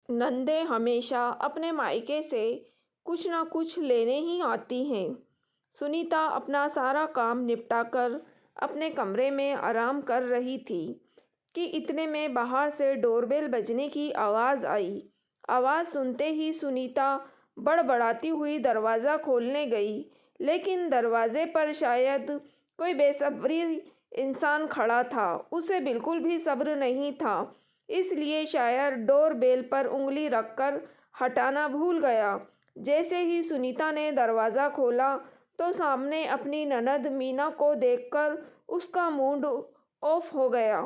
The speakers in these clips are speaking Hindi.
नंदे हमेशा अपने मायके से कुछ ना कुछ लेने ही आती हैं। सुनीता अपना सारा काम निपटाकर अपने कमरे में आराम कर रही थी कि इतने में बाहर से डोरबेल बजने की आवाज़ आई। आवाज़ सुनते ही सुनीता बड़बड़ाती हुई दरवाज़ा खोलने गई, लेकिन दरवाजे पर शायद कोई बेसब्री इंसान खड़ा था। उसे बिल्कुल भी सब्र नहीं था, इसलिए शायद डोर बेल पर उंगली रखकर हटाना भूल गया। जैसे ही सुनीता ने दरवाज़ा खोला तो सामने अपनी ननद मीना को देखकर उसका मूड ऑफ हो गया।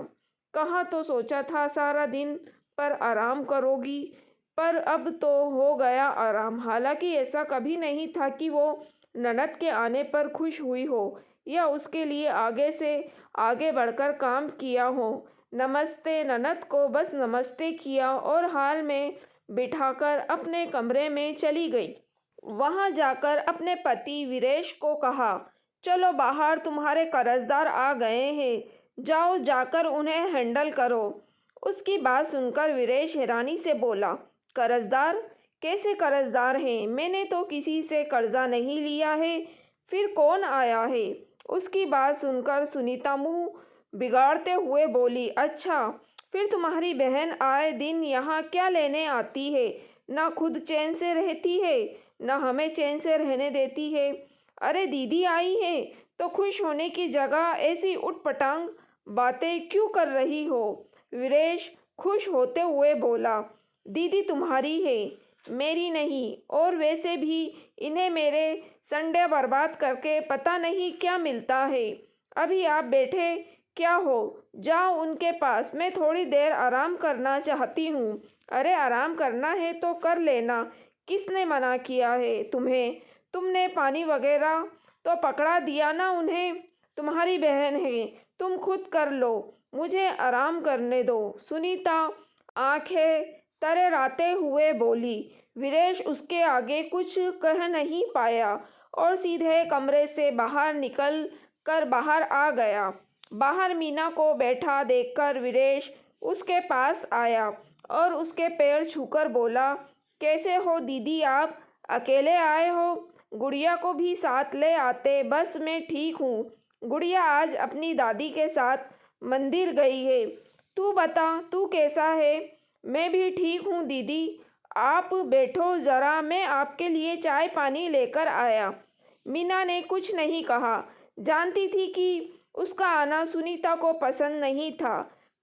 कहा तो सोचा था सारा दिन पर आराम करोगी, पर अब तो हो गया आराम। हालांकि ऐसा कभी नहीं था कि वो ननद के आने पर खुश हुई हो या उसके लिए आगे से आगे बढ़कर काम किया हो। नमस्ते ननद को बस नमस्ते किया और हाल में बिठाकर अपने कमरे में चली गई। वहां जाकर अपने पति वीरेश को कहा, चलो बाहर तुम्हारे कर्जदार आ गए हैं, जाओ जाकर उन्हें हैंडल करो। उसकी बात सुनकर वीरेश हैरानी से बोला, कर्जदार? कैसे कर्जदार हैं? मैंने तो किसी से कर्जा नहीं लिया है, फिर कौन आया है? उसकी बात सुनकर सुनीता मुंह बिगाड़ते हुए बोली, अच्छा, फिर तुम्हारी बहन आए दिन यहाँ क्या लेने आती है? ना खुद चैन से रहती है, ना हमें चैन से रहने देती है। अरे दीदी आई है तो खुश होने की जगह ऐसी उटपटांग बातें क्यों कर रही हो? वीरेश खुश होते हुए बोला, दीदी तुम्हारी है, मेरी नहीं। और वैसे भी इन्हें मेरे संडे बर्बाद करके पता नहीं क्या मिलता है। अभी आप बैठे क्या हो? जाओ उनके पास, मैं थोड़ी देर आराम करना चाहती हूँ। अरे आराम करना है तो कर लेना, किसने मना किया है तुम्हें? तुमने पानी वगैरह तो पकड़ा दिया ना उन्हें? तुम्हारी बहन है, तुम खुद कर लो, मुझे आराम करने दो। सुनीता आंखें तरेराते हुए बोली। वीरेश उसके आगे कुछ कह नहीं पाया और सीधे कमरे से बाहर निकल कर बाहर आ गया। बाहर मीना को बैठा देखकर वीरेश उसके पास आया और उसके पैर छूकर बोला, कैसे हो दीदी आप? अकेले आए हो? गुड़िया को भी साथ ले आते। बस मैं ठीक हूँ, गुड़िया आज अपनी दादी के साथ मंदिर गई है। तू बता, तू कैसा है? मैं भी ठीक हूँ दीदी, आप बैठो ज़रा, मैं आपके लिए चाय पानी लेकर आया। मीना ने कुछ नहीं कहा। जानती थी कि उसका आना सुनीता को पसंद नहीं था,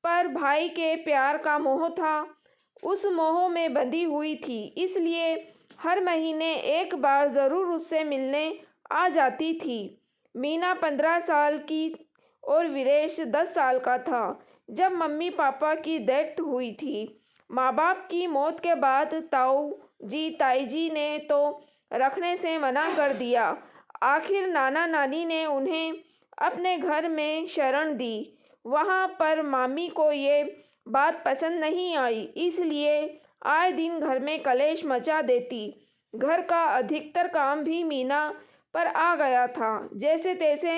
पर भाई के प्यार का मोह था, उस मोह में बंधी हुई थी, इसलिए हर महीने एक बार ज़रूर उससे मिलने आ जाती थी। मीना 15 साल की और वीरेश 10 साल का था जब मम्मी पापा की डेथ हुई थी। माँ बाप की मौत के बाद ताऊ जी ताई जी ने तो रखने से मना कर दिया। आखिर नाना नानी ने उन्हें अपने घर में शरण दी। वहाँ पर मामी को ये बात पसंद नहीं आई, इसलिए आए दिन घर में कलेश मचा देती। घर का अधिकतर काम भी मीना पर आ गया था। जैसे तैसे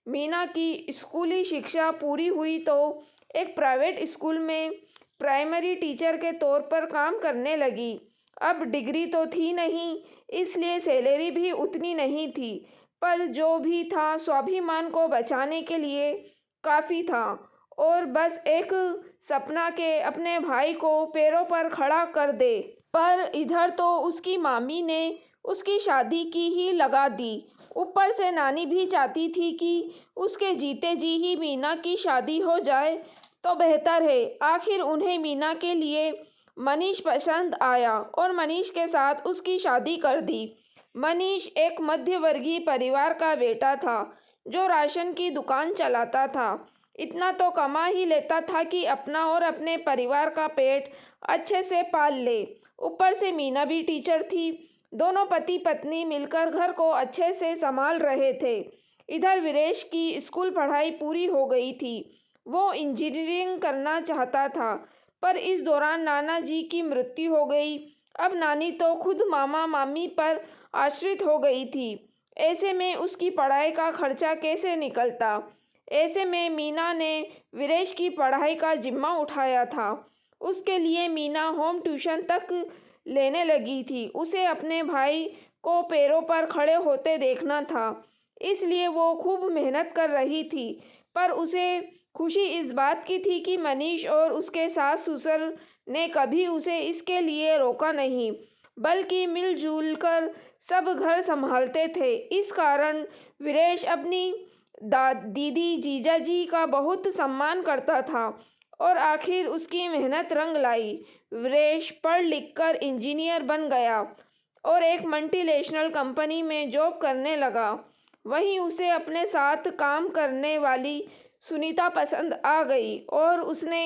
मीना की स्कूली शिक्षा पूरी हुई तो एक प्राइवेट स्कूल में प्राइमरी टीचर के तौर पर काम करने लगी। अब डिग्री तो थी नहीं, इसलिए सैलरी भी उतनी नहीं थी, पर जो भी था स्वाभिमान को बचाने के लिए काफ़ी था और बस एक सपना के अपने भाई को पैरों पर खड़ा कर दे। पर इधर तो उसकी मामी ने उसकी शादी की ही लगा दी। ऊपर से नानी भी चाहती थी कि उसके जीते जी ही मीना की शादी हो जाए तो बेहतर है। आखिर उन्हें मीना के लिए मनीष पसंद आया और मनीष के साथ उसकी शादी कर दी। मनीष एक मध्यवर्गीय परिवार का बेटा था जो राशन की दुकान चलाता था। इतना तो कमा ही लेता था कि अपना और अपने परिवार का पेट अच्छे से पाल ले। ऊपर से मीना भी टीचर थी। दोनों पति पत्नी मिलकर घर को अच्छे से संभाल रहे थे। इधर वीरेश की स्कूल पढ़ाई पूरी हो गई थी। वो इंजीनियरिंग करना चाहता था, पर इस दौरान नाना जी की मृत्यु हो गई। अब नानी तो खुद मामा मामी पर आश्रित हो गई थी। ऐसे में उसकी पढ़ाई का खर्चा कैसे निकलता? ऐसे में मीना ने वीरेश की पढ़ाई का जिम्मा उठाया था। उसके लिए मीना होम ट्यूशन तक लेने लगी थी। उसे अपने भाई को पैरों पर खड़े होते देखना था, इसलिए वो खूब मेहनत कर रही थी। पर उसे खुशी इस बात की थी कि मनीष और उसके सास-ससुर ने कभी उसे इसके लिए रोका नहीं, बल्कि मिलजुल कर सब घर संभालते थे। इस कारण वीरेश अपनी दीदी जीजाजी का बहुत सम्मान करता था और आखिर उसकी मेहनत रंग लाई। वीरेश पढ़ लिख कर इंजीनियर बन गया और एक मल्टीनेशनल कंपनी में जॉब करने लगा। वहीं उसे अपने साथ काम करने वाली सुनीता पसंद आ गई और उसने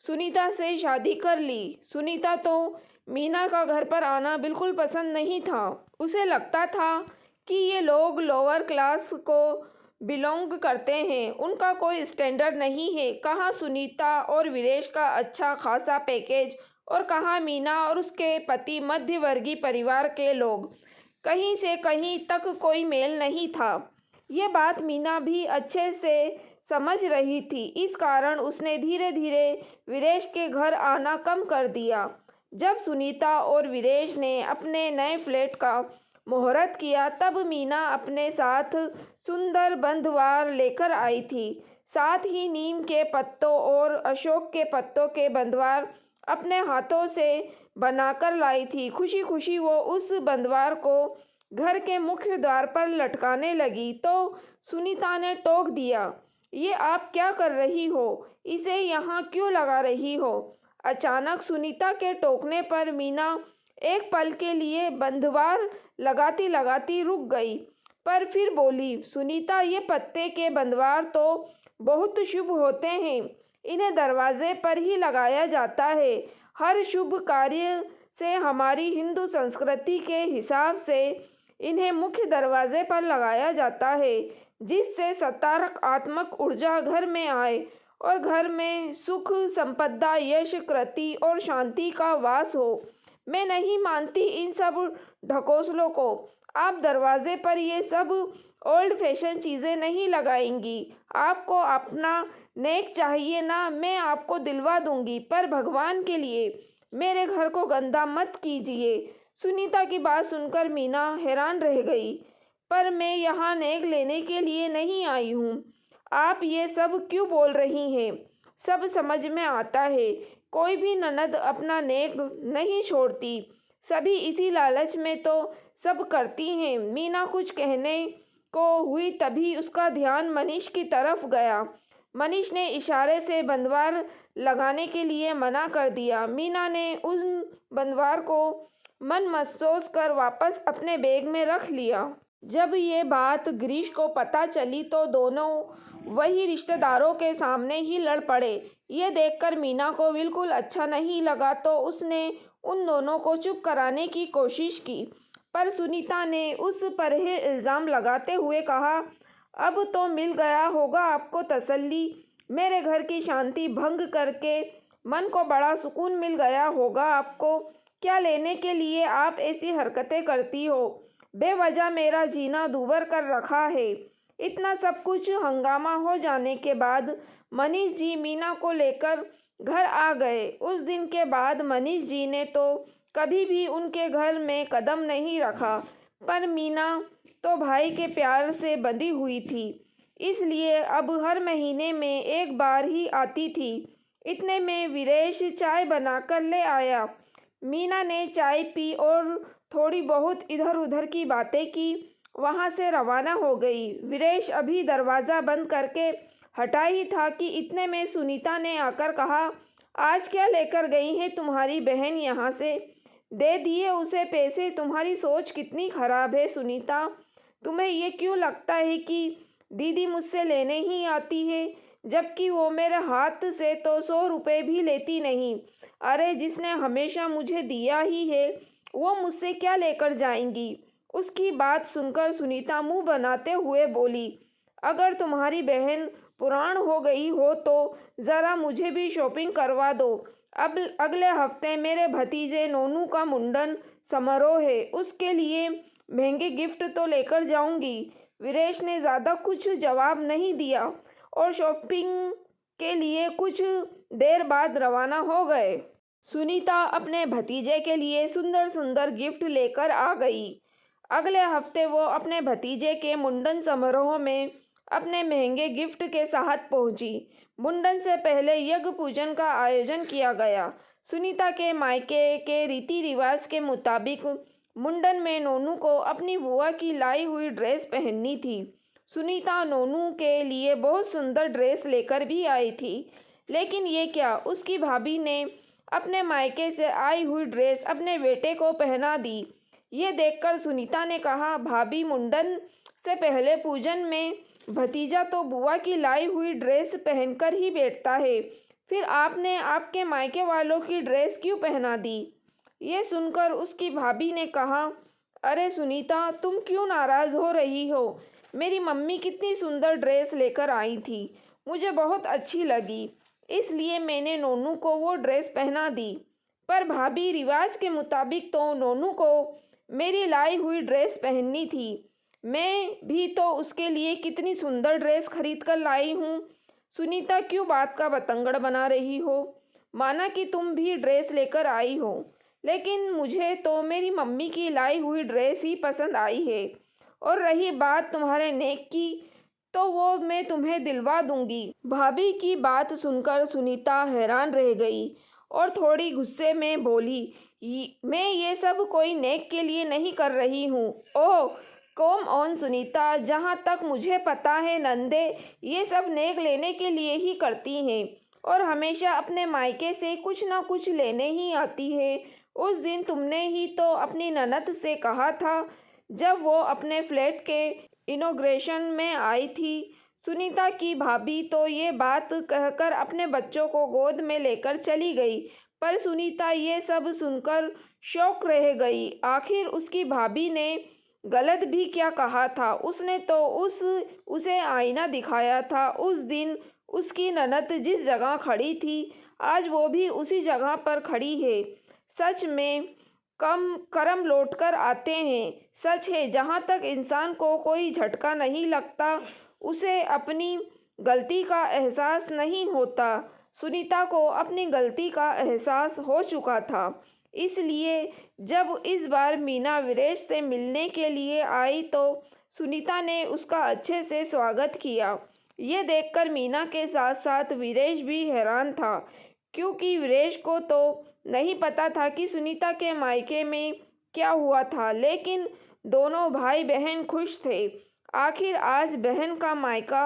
सुनीता से शादी कर ली। सुनीता तो मीना का घर पर आना बिल्कुल पसंद नहीं था। उसे लगता था कि ये लोग लोअर क्लास को बिलोंग करते हैं, उनका कोई स्टैंडर्ड नहीं है। कहाँ सुनीता और वीरेश का अच्छा खासा पैकेज और कहाँ मीना और उसके पति मध्यवर्गीय परिवार के लोग। कहीं से कहीं तक कोई मेल नहीं था। ये बात मीना भी अच्छे से समझ रही थी। इस कारण उसने धीरे धीरे वीरेश के घर आना कम कर दिया। जब सुनीता और वीरेश ने अपने नए फ्लैट का मुहूर्त किया, तब मीना अपने साथ सुंदर बंधवार लेकर आई थी। साथ ही नीम के पत्तों और अशोक के पत्तों के बंधवार अपने हाथों से बनाकर लाई थी। खुशी खुशी वो उस बंधवार को घर के मुख्य द्वार पर लटकाने लगी तो सुनीता ने टोक दिया, ये आप क्या कर रही हो? इसे यहाँ क्यों लगा रही हो? अचानक सुनीता के टोकने पर मीना एक पल के लिए बंधवार लगाती लगाती रुक गई, पर फिर बोली, सुनीता, ये पत्ते के बंधवार तो बहुत शुभ होते हैं, इन्हें दरवाजे पर ही लगाया जाता है। हर शुभ कार्य से हमारी हिंदू संस्कृति के हिसाब से इन्हें मुख्य दरवाजे पर लगाया जाता है, जिससे सकारात्मक ऊर्जा घर में आए और घर में सुख, संपदा, यश, कृति और शांति का वास हो। मैं नहीं मानती इन सब ढकोसलों को। आप दरवाजे पर ये सब ओल्ड फैशन चीज़ें नहीं लगाएंगी। आपको अपना नेक चाहिए ना, मैं आपको दिलवा दूंगी, पर भगवान के लिए मेरे घर को गंदा मत कीजिए। सुनीता की बात सुनकर मीना हैरान रह गई। पर मैं यहाँ नेक लेने के लिए नहीं आई हूँ। आप ये सब क्यों बोल रही हैं? सब समझ में आता है। कोई भी ननद अपना नेक नहीं छोड़ती। सभी इसी लालच में तो सब करती हैं। मीना कुछ कहने को हुई, तभी उसका ध्यान मनीष की तरफ गया। मनीष ने इशारे से बंधवार लगाने के लिए मना कर दिया। मीना ने उन बंधवार को मन महसूस कर वापस अपने बैग में रख लिया। जब ये बात गिरीश को पता चली तो दोनों वही रिश्तेदारों के सामने ही लड़ पड़े। ये देखकर मीना को बिल्कुल अच्छा नहीं लगा तो उसने उन दोनों को चुप कराने की कोशिश की, पर सुनीता ने उस पर ही इल्ज़ाम लगाते हुए कहा, अब तो मिल गया होगा आपको तसल्ली। मेरे घर की शांति भंग करके मन को बड़ा सुकून मिल गया होगा आपको। क्या लेने के लिए आप ऐसी हरकतें करती हो? बेवजह मेरा जीना दूभर कर रखा है। इतना सब कुछ हंगामा हो जाने के बाद मनीष जी मीना को लेकर घर आ गए। उस दिन के बाद मनीष जी ने तो कभी भी उनके घर में कदम नहीं रखा, पर मीना तो भाई के प्यार से बंधी हुई थी, इसलिए अब हर महीने में एक बार ही आती थी। इतने में वीरेश चाय बनाकर ले आया। मीना ने चाय पी और थोड़ी बहुत इधर उधर की बातें की, वहाँ से रवाना हो गई। वीरेश अभी दरवाज़ा बंद करके हटा ही था कि इतने में सुनीता ने आकर कहा, आज क्या लेकर गई है तुम्हारी बहन यहाँ से? दे दिए उसे पैसे। तुम्हारी सोच कितनी खराब है सुनीता। तुम्हें ये क्यों लगता है कि दीदी मुझसे लेने ही आती है, जबकि वो मेरे हाथ से तो 100 रुपये भी लेती नहीं। अरे जिसने हमेशा मुझे दिया ही है, वो मुझसे क्या लेकर जाएंगी? उसकी बात सुनकर सुनीता मुंह बनाते हुए बोली, अगर तुम्हारी बहन पुरान हो गई हो तो ज़रा मुझे भी शॉपिंग करवा दो। अब अगले हफ्ते मेरे भतीजे नोनू का मुंडन समारोह है, उसके लिए महंगे गिफ्ट तो लेकर जाऊंगी। वीरेश ने ज़्यादा कुछ जवाब नहीं दिया और शॉपिंग के लिए कुछ देर बाद रवाना हो गए। सुनीता अपने भतीजे के लिए सुंदर सुंदर गिफ्ट लेकर आ गई। अगले हफ्ते वो अपने भतीजे के मुंडन समारोह में अपने महंगे गिफ्ट के साथ पहुंची। मुंडन से पहले यज्ञ पूजन का आयोजन किया गया। सुनीता के मायके के रीति रिवाज के मुताबिक मुंडन में नोनू को अपनी बुआ की लाई हुई ड्रेस पहननी थी। सुनीता नोनू के लिए बहुत सुंदर ड्रेस लेकर भी आई थी, लेकिन ये क्या, उसकी भाभी ने अपने मायके से आई हुई ड्रेस अपने बेटे को पहना दी। ये देखकर सुनीता ने कहा, भाभी, मुंडन से पहले पूजन में भतीजा तो बुआ की लाई हुई ड्रेस पहनकर ही बैठता है, फिर आपने आपके मायके वालों की ड्रेस क्यों पहना दी। ये सुनकर उसकी भाभी ने कहा, अरे सुनीता, तुम क्यों नाराज़ हो रही हो। मेरी मम्मी कितनी सुंदर ड्रेस लेकर आई थी, मुझे बहुत अच्छी लगी, इसलिए मैंने नोनू को वो ड्रेस पहना दी। पर भाभी, रिवाज के मुताबिक तो नोनू को मेरी लाई हुई ड्रेस पहननी थी। मैं भी तो उसके लिए कितनी सुंदर ड्रेस खरीद कर लाई हूँ। सुनीता, क्यों बात का बतंगड़ बना रही हो। माना कि तुम भी ड्रेस लेकर आई हो, लेकिन मुझे तो मेरी मम्मी की लाई हुई ड्रेस ही पसंद आई है। और रही बात तुम्हारे नेक की, तो वो मैं तुम्हें दिलवा दूंगी। भाभी की बात सुनकर सुनीता हैरान रह गई और थोड़ी गुस्से में बोली, मैं ये सब कोई नेक के लिए नहीं कर रही हूँ। ओह कम ऑन सुनीता, जहाँ तक मुझे पता है नंदे ये सब नेक लेने के लिए ही करती हैं और हमेशा अपने मायके से कुछ ना कुछ लेने ही आती है। उस दिन तुमने ही तो अपनी ननद से कहा था जब वो अपने फ्लैट के इनॉग्रेशन में आई थी। सुनीता की भाभी तो ये बात कहकर अपने बच्चों को गोद में लेकर चली गई, पर सुनीता ये सब सुनकर शॉक रह गई। आखिर उसकी भाभी ने गलत भी क्या कहा था। उसने तो उसे आईना दिखाया था। उस दिन उसकी ननद जिस जगह खड़ी थी, आज वो भी उसी जगह पर खड़ी है। सच में कम कर्म लौट कर आते हैं। सच है, जहाँ तक इंसान को कोई झटका नहीं लगता, उसे अपनी गलती का एहसास नहीं होता। सुनीता को अपनी गलती का एहसास हो चुका था, इसलिए जब इस बार मीना वीरेश से मिलने के लिए आई तो सुनीता ने उसका अच्छे से स्वागत किया। ये देखकर मीना के साथ साथ वीरेश भी हैरान था, क्योंकि वीरेश को तो नहीं पता था कि सुनीता के मायके में क्या हुआ था, लेकिन दोनों भाई बहन खुश थे। आखिर आज बहन का मायका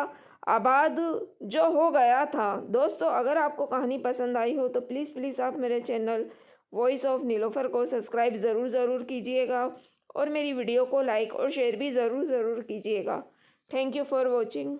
आबाद जो हो गया था। दोस्तों, अगर आपको कहानी पसंद आई हो तो प्लीज़ आप मेरे चैनल वॉइस ऑफ नीलोफर को सब्सक्राइब ज़रूर कीजिएगा और मेरी वीडियो को लाइक और शेयर भी ज़रूर कीजिएगा। Thank you for watching.